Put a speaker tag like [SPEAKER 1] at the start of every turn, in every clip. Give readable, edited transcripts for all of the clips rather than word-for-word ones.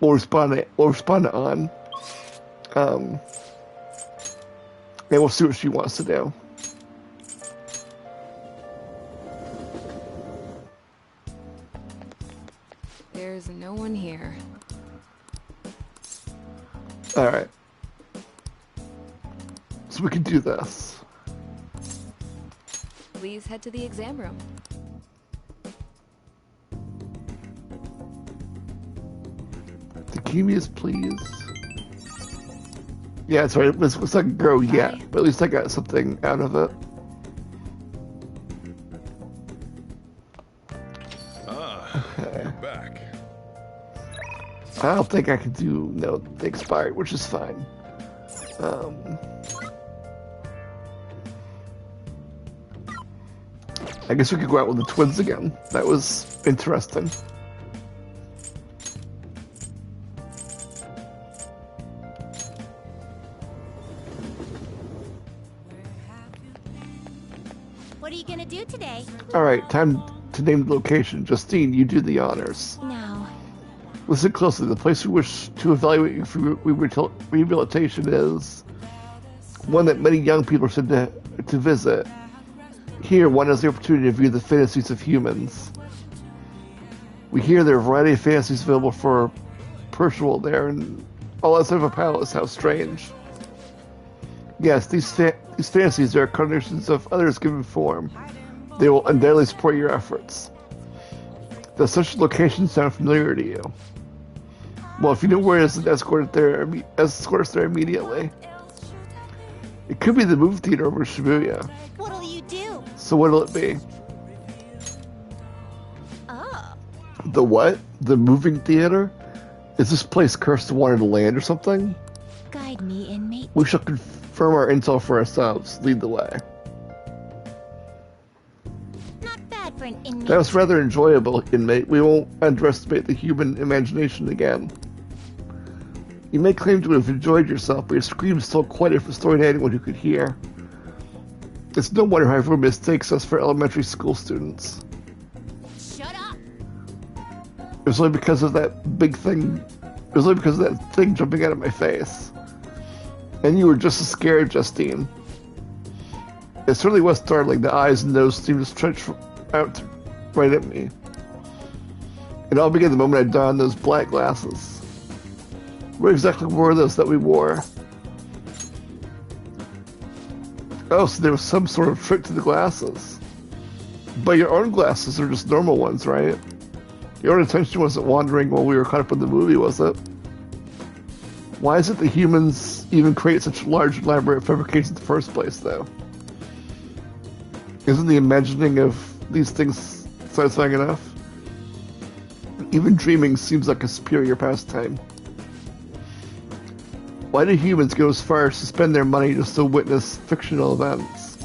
[SPEAKER 1] we'll respond to An. Um, and we'll see what she wants to do.
[SPEAKER 2] There's no one here.
[SPEAKER 1] Alright. So we can do this.
[SPEAKER 2] Please head to the exam room.
[SPEAKER 1] Leukemias, please. Yeah, it's right. It's not grow yet, but at least I got something out of it.
[SPEAKER 3] Okay. You're back.
[SPEAKER 1] I don't think I can do no expired, which is fine. I guess we could go out with the twins again. That was interesting.
[SPEAKER 4] What are you gonna do today?
[SPEAKER 1] Alright, time to name the location. Justine, you do the honors.
[SPEAKER 4] No.
[SPEAKER 1] Listen closely. The place we wish to evaluate you for rehabilitation is one that many young people should to visit. Here, one has the opportunity to view the fantasies of humans. We hear there are a variety of fantasies available for Percival there, and all outside of a palace. How strange. Yes, these fantasies are conditions of others given form. They will undoubtedly support your efforts. Does such location sound familiar to you? Well, if you know where it is, escort us there immediately. It could be the movie theater over Shibuya.
[SPEAKER 4] What'll you do?
[SPEAKER 1] So what'll it be?
[SPEAKER 4] Oh.
[SPEAKER 1] The what? The moving theater? Is this place cursed to water the land or something?
[SPEAKER 4] Guide me, inmate.
[SPEAKER 1] We shall confirm our intel for ourselves. Lead the way.
[SPEAKER 4] Not bad for an inmate.
[SPEAKER 1] That was rather enjoyable, inmate. We won't underestimate the human imagination again. You may claim to have enjoyed yourself, but your screams told quite a different story to anyone who could hear. It's no wonder how everyone mistakes us for elementary school students.
[SPEAKER 4] Shut up!
[SPEAKER 1] It was only because of that big thing. It was only because of that thing jumping out of my face. And you were just as scared, Justine. It certainly was startling. The eyes and nose seemed to stretch out right at me. It all began the moment I donned those black glasses. What exactly were those that we wore? Oh, so there was some sort of trick to the glasses. But your own glasses are just normal ones, right? Your own attention wasn't wandering while we were caught up in the movie, was it? Why is it that humans even create such large, elaborate fabrications in the first place, though? Isn't the imagining of these things satisfying enough? Even dreaming seems like a superior pastime. Why do humans go as far as to spend their money just to witness fictional events?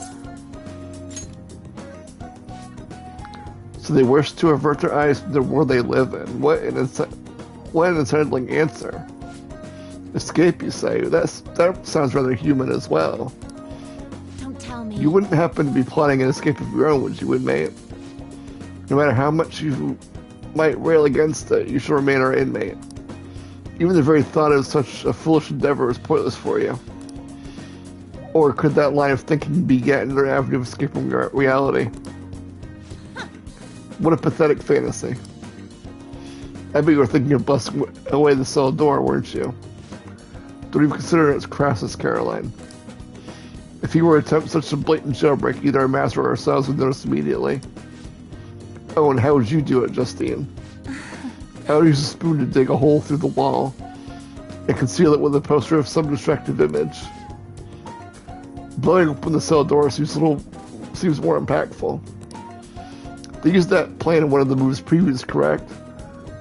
[SPEAKER 1] So they wish to avert their eyes from the world they live in. What an unsettling answer. Escape, you say? That sounds rather human as well.
[SPEAKER 4] Don't tell me.
[SPEAKER 1] You wouldn't happen to be plotting an escape of your own, would you, inmate? No matter how much you might rail against it, you shall remain our inmate. Even the very thought of such a foolish endeavor is pointless for you. Or could that line of thinking be yet another avenue of escaping reality? What a pathetic fantasy. I bet you were thinking of busting away the cell door, weren't you? Don't even consider it as crass, Caroline. If you were to attempt such a blatant jailbreak, either our master or ourselves would notice immediately. Oh, and how would you do it, Justine? I would use a spoon to dig a hole through the wall and conceal it with a poster of some distractive image. Blowing open the cell door seems more impactful. They used that plan in one of the movies previous, correct?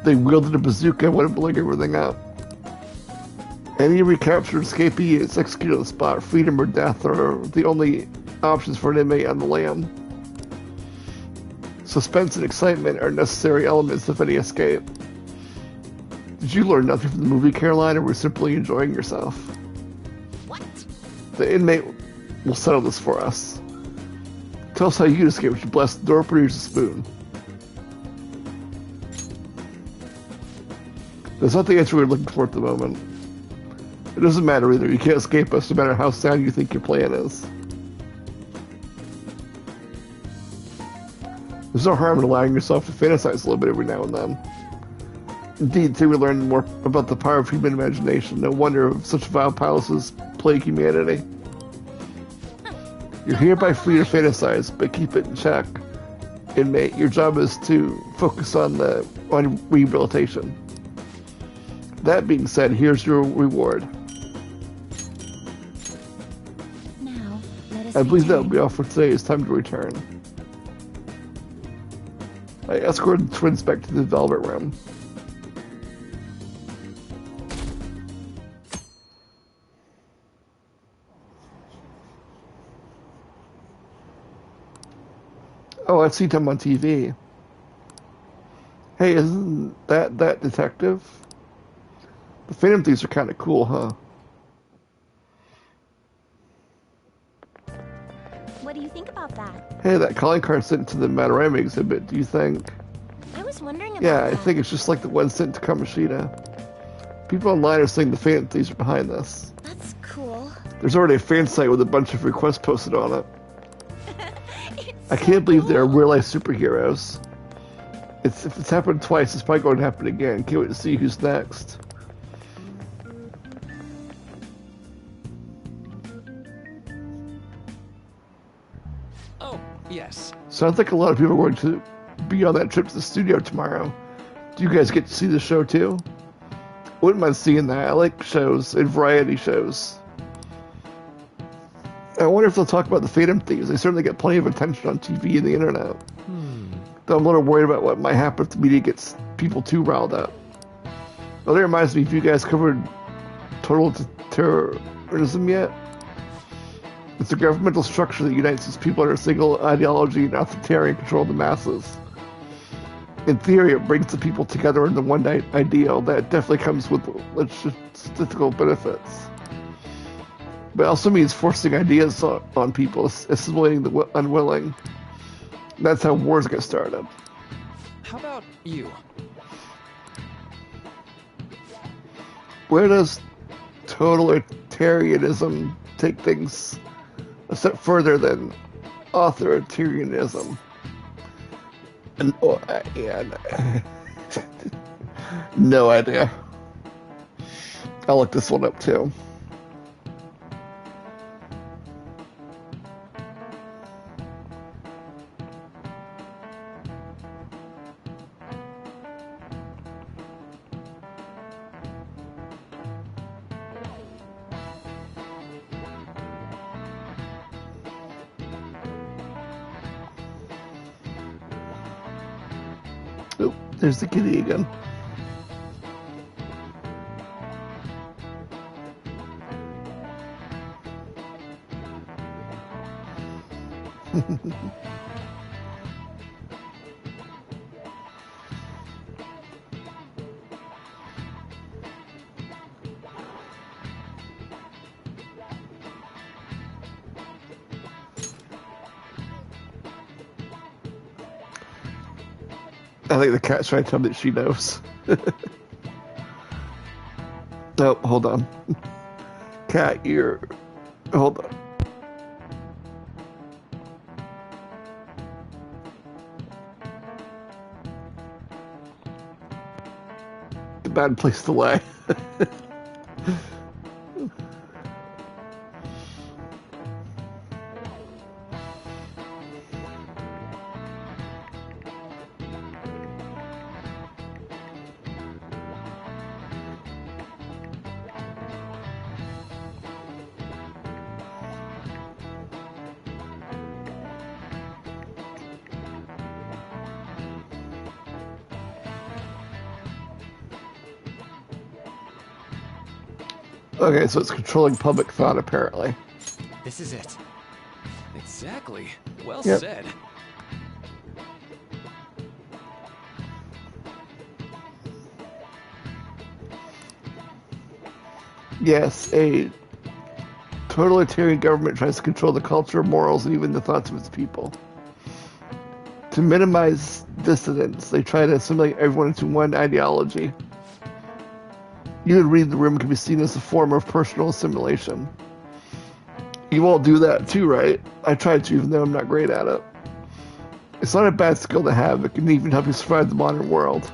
[SPEAKER 1] They wielded a bazooka and went blowing everything up. Any recaptured escapee is executed on the spot. Freedom or death are the only options for an inmate on the lam. Suspense and excitement are necessary elements of any escape. Did you learn nothing from the movie, Caroline, or were you simply enjoying yourself?
[SPEAKER 4] What?
[SPEAKER 1] The inmate will settle this for us. Tell us how you escaped. You blessed the door, produce a spoon. That's not the answer we're looking for at the moment. It doesn't matter either. You can't escape us no matter how sound you think your plan is. There's no harm in allowing yourself to fantasize a little bit every now and then. Indeed, too, we learn more about the power of human imagination. No wonder such vile palaces plague humanity. You're hereby free to fantasize, but keep it in check. Inmate, your job is to focus on rehabilitation. That being said, here's your reward.
[SPEAKER 4] Now, let us
[SPEAKER 1] I believe that will
[SPEAKER 4] return.
[SPEAKER 1] be all for today. It's time to return. I escorted the twins back to the Velvet Room. Oh, I've seen him on TV. Hey, isn't that detective? The Phantom Thieves are kind of cool, huh?
[SPEAKER 4] What do you think about that?
[SPEAKER 1] Hey, that calling card sent to the Matarami exhibit, do you think?
[SPEAKER 4] I was wondering about
[SPEAKER 1] Yeah,
[SPEAKER 4] that.
[SPEAKER 1] I think it's just like the one sent to Kamoshida. People online are saying the Phantom Thieves are behind this.
[SPEAKER 4] That's cool.
[SPEAKER 1] There's already a fan site with a bunch of requests posted on it.
[SPEAKER 4] It's
[SPEAKER 1] I
[SPEAKER 4] so
[SPEAKER 1] can't believe they're
[SPEAKER 4] cool.
[SPEAKER 1] real-life superheroes. If it's happened twice, it's probably going to happen again. Can't wait to see who's next.
[SPEAKER 5] Oh, yes.
[SPEAKER 1] Sounds like a lot of people are going to be on that trip to the studio tomorrow. Do you guys get to see the show too? Wouldn't mind seeing that. I like shows and variety shows. I wonder if they'll talk about the Phantom Thieves. They certainly get plenty of attention on TV and the internet. Though I'm a little worried about what might happen if the media gets people too riled up. Well, that reminds me, if you guys covered total terrorism yet? It's a governmental structure that unites its people under a single ideology and authoritarian control of the masses. In theory, it brings the people together into one ideal that definitely comes with logistical benefits. But it also means forcing ideas on people, assimilating the unwilling. That's how wars get started.
[SPEAKER 5] How about you?
[SPEAKER 1] Where does totalitarianism take things a step further than authoritarianism? No idea. I'll look this one up too. Oh, there's the kitty again. I think the cat's trying to tell me that she knows. Oh, hold on. Cat, you're... Hold on. A bad place to lay. Okay, so it's controlling public thought, apparently.
[SPEAKER 5] This is it. Exactly. Well
[SPEAKER 1] Yep.
[SPEAKER 5] said.
[SPEAKER 1] Yes, a totalitarian government tries to control the culture, morals, and even the thoughts of its people. To minimize dissidents, they try to assimilate everyone into one ideology. You and reading the room can be seen as a form of personal assimilation. You all do that too, right? I tried to, even though I'm not great at it. It's not a bad skill to have. It can even help you survive the modern world.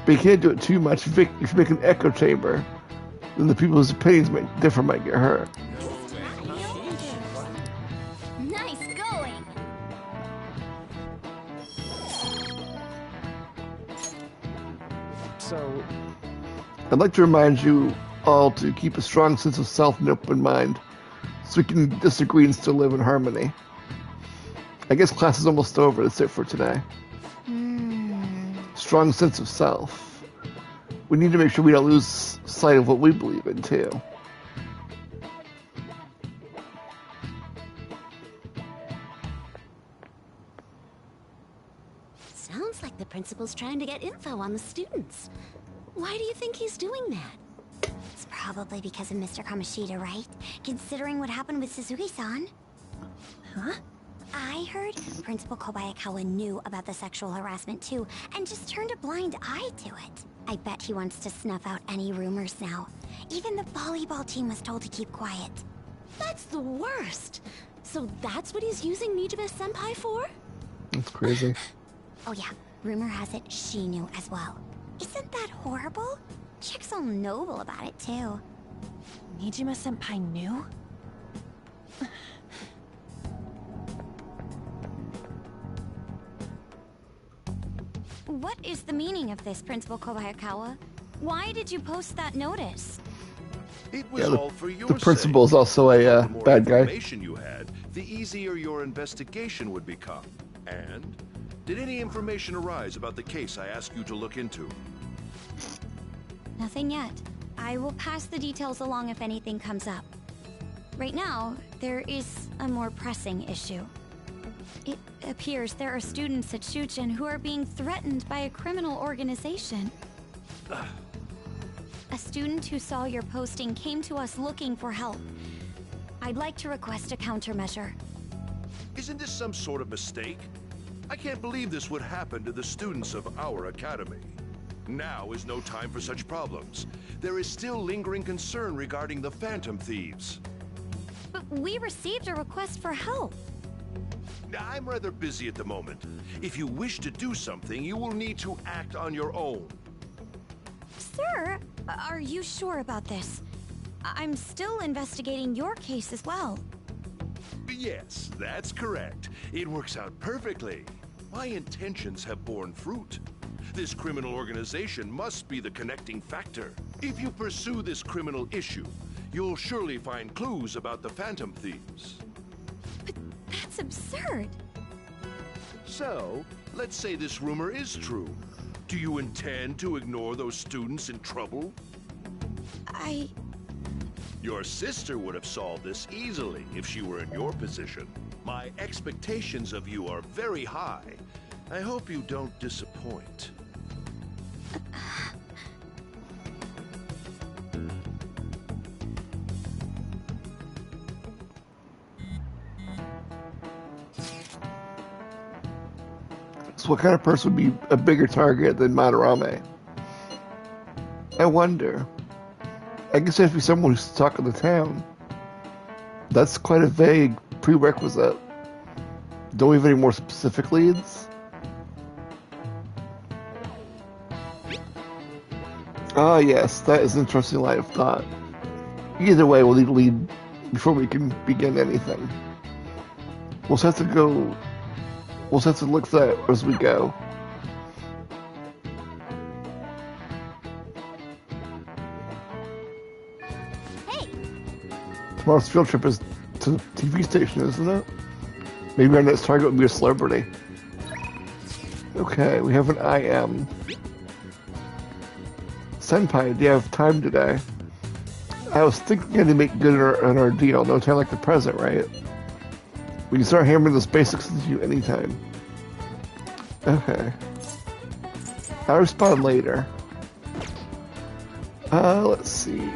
[SPEAKER 1] But you can't do it too much. If you make an echo chamber, then the people whose opinions might differ might get hurt.
[SPEAKER 4] Nice going.
[SPEAKER 5] So,
[SPEAKER 1] I'd like to remind you all to keep a strong sense of self and open mind, so we can disagree and still live in harmony. I guess class is almost over. That's it for today. Strong sense of self. We need to make sure we don't lose sight of what we believe in, too.
[SPEAKER 6] Sounds like the principal's trying to get info on the students. Why do you think he's doing that?
[SPEAKER 4] It's probably because of Mr. Kamoshida, right? Considering what happened with Suzuki-san.
[SPEAKER 6] Huh?
[SPEAKER 4] I heard Principal Kobayakawa knew about the sexual harassment too, and just turned a blind eye to it. I bet he wants to snuff out any rumors now. Even the volleyball team was told to keep quiet.
[SPEAKER 6] That's the worst. So that's what he's using Nijibe-senpai for?
[SPEAKER 1] That's crazy.
[SPEAKER 4] Oh yeah, rumor has it she knew as well. Isn't that horrible? Chick's all noble about it too.
[SPEAKER 6] Nijime-senpai knew?
[SPEAKER 4] What is the meaning of this, Principal Kobayakawa? Why did you post that notice?
[SPEAKER 3] It was
[SPEAKER 1] Yeah,
[SPEAKER 3] all for your
[SPEAKER 1] the principal is
[SPEAKER 3] sake.
[SPEAKER 1] also a
[SPEAKER 3] The more
[SPEAKER 1] bad guy.
[SPEAKER 3] information you had, the easier your investigation would become. And did any information arise about the case I asked you to look into?
[SPEAKER 4] Nothing yet. I will pass the details along if anything comes up. Right now, there is a more pressing issue. It appears there are students at Shuchen who are being threatened by a criminal organization. A student who saw your posting came to us looking for help. I'd like to request a countermeasure.
[SPEAKER 3] Isn't this some sort of mistake? I can't believe this would happen to the students of our academy. Now is no time for such problems. There is still lingering concern regarding the Phantom Thieves.
[SPEAKER 4] But we received a request for help.
[SPEAKER 3] I'm rather busy at the moment. If you wish to do something, you will need to act on your own.
[SPEAKER 4] Sir, are you sure about this? I'm still investigating your case as well.
[SPEAKER 3] Yes, that's correct. It works out perfectly. My intentions have borne fruit. This criminal organization must be the connecting factor. If you pursue this criminal issue, you'll surely find clues about the Phantom Thieves.
[SPEAKER 4] But that's absurd.
[SPEAKER 3] So, let's say this rumor is true. Do you intend to ignore those students in trouble? Your sister would have solved this easily if she were in your position. My expectations of you are very high. I hope you don't disappoint.
[SPEAKER 1] So what kind of person would be a bigger target than Madarame? I wonder. I guess it has to be someone who's talking the town. That's quite a vague prerequisite. Don't we have any more specific leads? Ah, yes, that is an interesting line of thought. Either way, we'll need a lead before we can begin anything. We'll just have to go. We'll just have to look for that as we go.
[SPEAKER 4] Hey,
[SPEAKER 1] Tomorrow's field trip is to the TV station, isn't it? Maybe our next target will be a celebrity. Okay, we have an IM. Senpai, do you have time today? I was thinking to make good on our deal. No time like the present, right? We can start hammering those basics into you anytime. Okay. I'll respond later. Let's see.